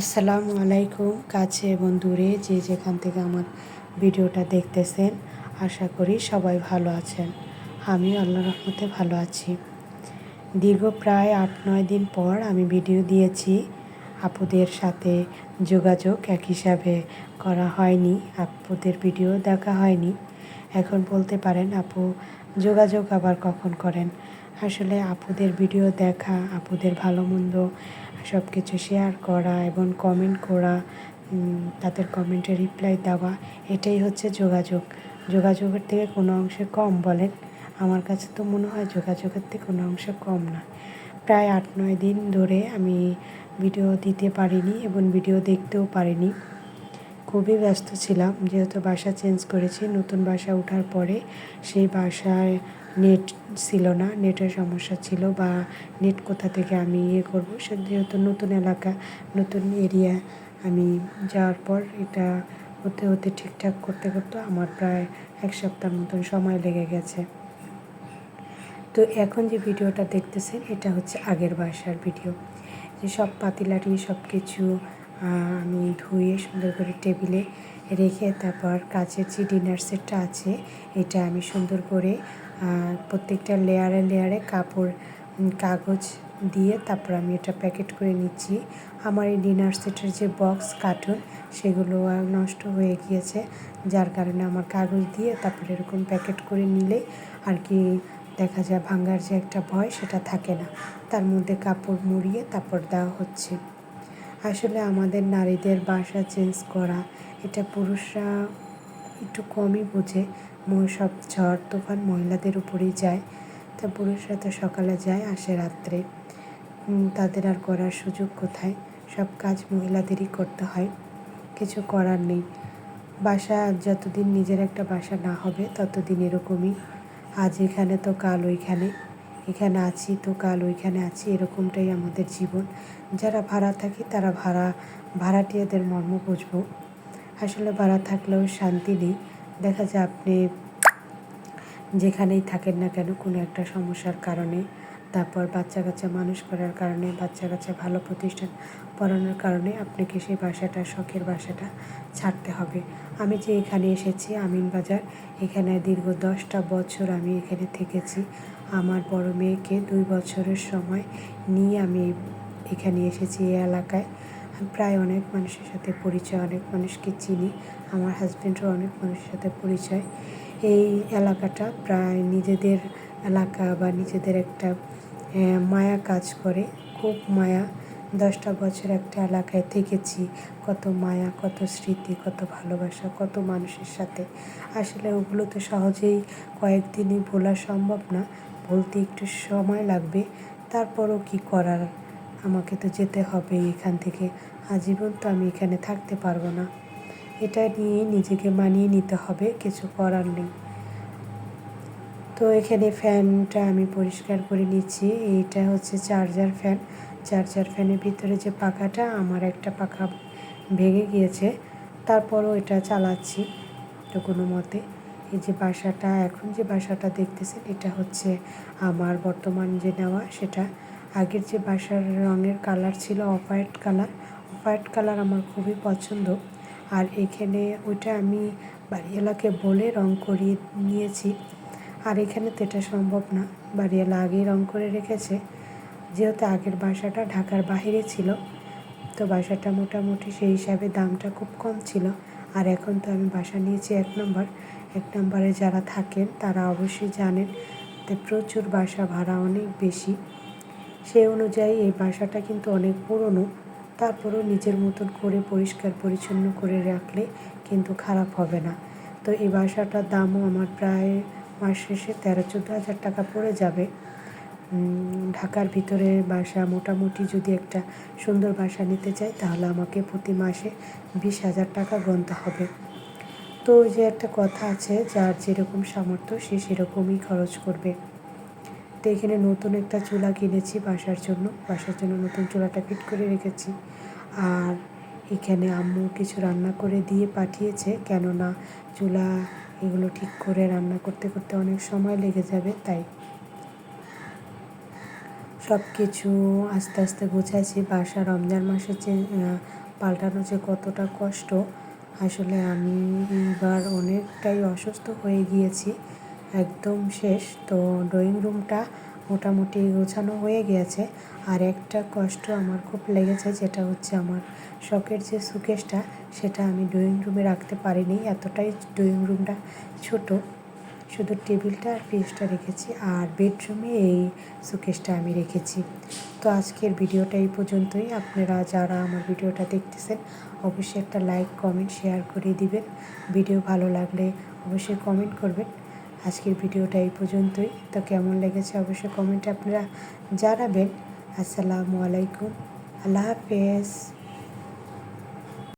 আসসালামু আলাইকুম। কাছে এবং দূরে যে যেখান থেকে আমার ভিডিওটা দেখতেছেন, আশা করি সবাই ভালো আছেন। আমি আল্লাহর রহমতে ভালো আছি। দীর্ঘ প্রায় ৮-৯ দিন পর আমি ভিডিও দিয়েছি। আপুদের সাথে যোগাযোগ এক হিসাবে করা হয়নি, আপুদের ভিডিও দেখা হয়নি। এখন বলতে পারেন আপু যোগাযোগ আবার কখন করেন। আসলে আপুদের ভিডিও দেখা, আপুদের ভালো মন্দ সব কিছু শেয়ার করা এবং কমেন্ট করা, তাদের কমেন্টে রিপ্লাই দেওয়া, এটাই হচ্ছে যোগাযোগ। যোগাযোগের থেকে কোনো অংশে কম বলেন? আমার কাছে তো মনে হয় যোগাযোগের থেকে কোনো অংশে কম না। প্রায় ৮-৯ দিন ধরে আমি ভিডিও দিতে পারিনি এবং ভিডিও দেখতেও পারিনি। খুবই ব্যস্ত ছিলাম, যেহেতু বাসা চেঞ্জ করেছি। নতুন বাসা ওঠার পরে সেই বাসায় নেট ছিল না, নেটের সমস্যা ছিল, বা নেট কোথা থেকে আমি করব। সে যেহেতু নতুন এলাকা, নতুন এরিয়া, আমি যাওয়ার পর এটা হতে হতে ঠিকঠাক করতে করতে আমার প্রায় ১ সপ্তাহের মতন সময় লেগে গেছে। তো এখন যে ভিডিওটা দেখতেছেন এটা হচ্ছে আগের বাসার ভিডিও। যে সব পাতিলাটি সব কিছু আমি ধুয়ে সুন্দর করে টেবিলে রেখে, তারপর কাচের যে ডিনার সেটটা আছে এটা আমি সুন্দর করে প্রত্যেকটা লেয়ারে লেয়ারে কাগজ দিয়ে তারপর আমি এটা প্যাকেট করে নিচ্ছি। আমার এই ডিনার সেটের যে বক্স কার্টুন সেগুলো নষ্ট হয়ে গিয়েছে, যার কারণে আমার কাগজ দিয়ে তারপর এরকম প্যাকেট করে নিলে আর কি দেখা যায় ভাঙার যে একটা ভয় সেটা থাকে না। তার মধ্যে কাপড় মুড়িয়ে তারপর দেওয়া হচ্ছে। আসলে আমাদের নারীদের বাসা চেঞ্জ করা এটা পুরুষরা একটু কমই বোঝে। সব ঝড় তুফান মহিলাদের উপরেই যায়। তা পুরুষরা তো সকালে যায়, আসে রাত্রে। তাদের আর করার সুযোগ কোথায়? সব কাজ মহিলাদেরই করতে হয়, কিছু করার নেই। বাসা যতদিন নিজের একটা বাসা না হবে ততদিন এরকমই। আজ এখানে তো কাল ওইখানে, এখানে আছি তো কাল ওইখানে আছি, এরকমটাই আমাদের জীবন। যারা ভাড়া থাকি তারা ভাড়াটিয়াদের মর্ম বুঝবো। আসলে ভাড়া থাকলেও শান্তি নেই। দেখা যায় আপনি যেখানেই থাকেন না কেন কোনো একটা সমস্যার কারণে, তারপর বাচ্চা কাচ্চা মানুষ করার কারণে, বাচ্চা কাচ্চা ভালো প্রতিষ্ঠান পড়ানোর কারণে আপনাকে সেই বাসাটা, শখের বাসাটা ছাড়তে হবে। আমি যে এখানে এসেছি আমিনবাজার, এখানে দীর্ঘ 10টা বছর আমি এখানে থেকেছি। আমার বড় মেয়েকে 2 বছরের সময় নিয়ে আমি এখানে এসেছি এই এলাকায়। প্রায় অনেক মানুষের সাথে পরিচয়, অনেক মানুষকে চিনি। আমার হাজব্যান্ডও অনেক মানুষের সাথে পরিচয়। এই এলাকাটা প্রায় নিজেদের এলাকা বা নিজেদের একটা মায়া কাজ করে, খুব মায়া। 10টা বছর একটা এলাকায় থেকেছি, কত মায়া, কত স্মৃতি, কত ভালোবাসা, কত মানুষের সাথে। আসলে ওগুলো তো সহজেই কয়েকদিনই ভোলা সম্ভব না, বলতে একটু সময় লাগবে। তারপরও কি করার, আমাকে তো যেতে হবে এখান থেকে। আজীবন তো আমি এখানে থাকতে পারবো না, এটা নিয়ে নিজেকে মানিয়ে নিতে হবে, কিছু করার নেই। তো এখানে ফ্যানটা আমি পরিষ্কার করে নিচ্ছি। এইটা হচ্ছে চার্জার ফ্যান। চার্জার ফ্যানের ভিতরে যে পাখাটা, আমার একটা পাখা ভেঙে গিয়েছে, তারপরও এটা চালাচ্ছি তো কোনো মতে। এই যে বাসাটা, এখন যে বাসাটা দেখতেছেন এটা হচ্ছে আমার বর্তমান যে নেওয়া সেটা। আগের যে বাসার রঙের কালার ছিল off white colour, off white colour আমার খুবই পছন্দ। আর এখানে ওইটা আমি বাড়িওয়ালাকে বলে রং করিয়ে নিয়েছি। আর এখানে তো এটা সম্ভব না, বাড়িওয়ালা আগেই রং করে রেখেছে। যেহেতু আগের বাসাটা ঢাকার বাইরে ছিল, তো বাসাটা মোটামুটি সেই হিসাবে দামটা খুব কম ছিল। আর এখন তো আমি বাসা নিয়েছি 1 নম্বর। 1 নম্বরে যারা থাকেন তারা অবশ্যই জানেন যে প্রচুর বাসা ভাড়া অনেক বেশি। সেই অনুযায়ী এই বাসাটা কিন্তু অনেক পুরনো, তারপরেও নিজের মতন করে পরিষ্কার পরিচ্ছন্ন করে রাখলে কিন্তু খারাপ হবে না। তো এই বাসাটার দামও আমার প্রায় মাস শেষে 13-14 হাজার টাকা পড়ে যাবে। ঢাকার ভিতরে বাসা মোটামুটি যদি একটা সুন্দর বাসা নিতে চাই তাহলে আমাকে প্রতি মাসে 20,000 টাকা গুনতে হবে। তো ওই যে একটা কথা আছে, যার যেরকম সামর্থ্য সে সেরকমই খরচ করবে। তো এখানে নতুন একটা চুলা কিনেছি বাসার জন্য নতুন চুলাটা ফিট করে রেখেছি। আর এখানে আম্মু কিছু রান্না করে দিয়ে পাঠিয়েছে, কেননা চুলা এগুলো ঠিক করে রান্না করতে করতে অনেক সময় লেগে যাবে, তাই সব কিছু আস্তে আস্তে গোছাইছি। বাসা রমজান মাসে পাল্টানো যে কতটা কষ্ট, আসলে আমি এবার অনেকটাই অসুস্থ হয়ে গিয়েছি, একদম শেষ। তো ড্রয়িং রুমটা মোটামুটি গোছানো হয়ে গিয়েছে। আর একটা কষ্ট আমার খুব লেগেছে, যেটা হচ্ছে আমার শখের যে সুকেসটা, সেটা আমি ড্রয়িং রুমে রাখতে পারিনি, এতটাই ড্রয়িং রুমটা ছোট। শুধু টেবিলটা আর ফ্রিজটা রেখেছি, আর বেডরুমে এই সুকেসটা আমি রেখেছি। তো আজকের ভিডিওটা এই পর্যন্তই। আপনারা যারা আমার ভিডিওটা দেখতেছেন অবশ্যই একটা লাইক, কমেন্ট, শেয়ার করে দিবেন। ভিডিও ভালো লাগলে অবশ্যই কমেন্ট করবেন। আজকের ভিডিওটা এই পর্যন্তই। তো কেমন লেগেছে অবশ্যই কমেন্টে আপনারা জানাবেন। আসসালামু আলাইকুম, আল্লাহ হাফেজ।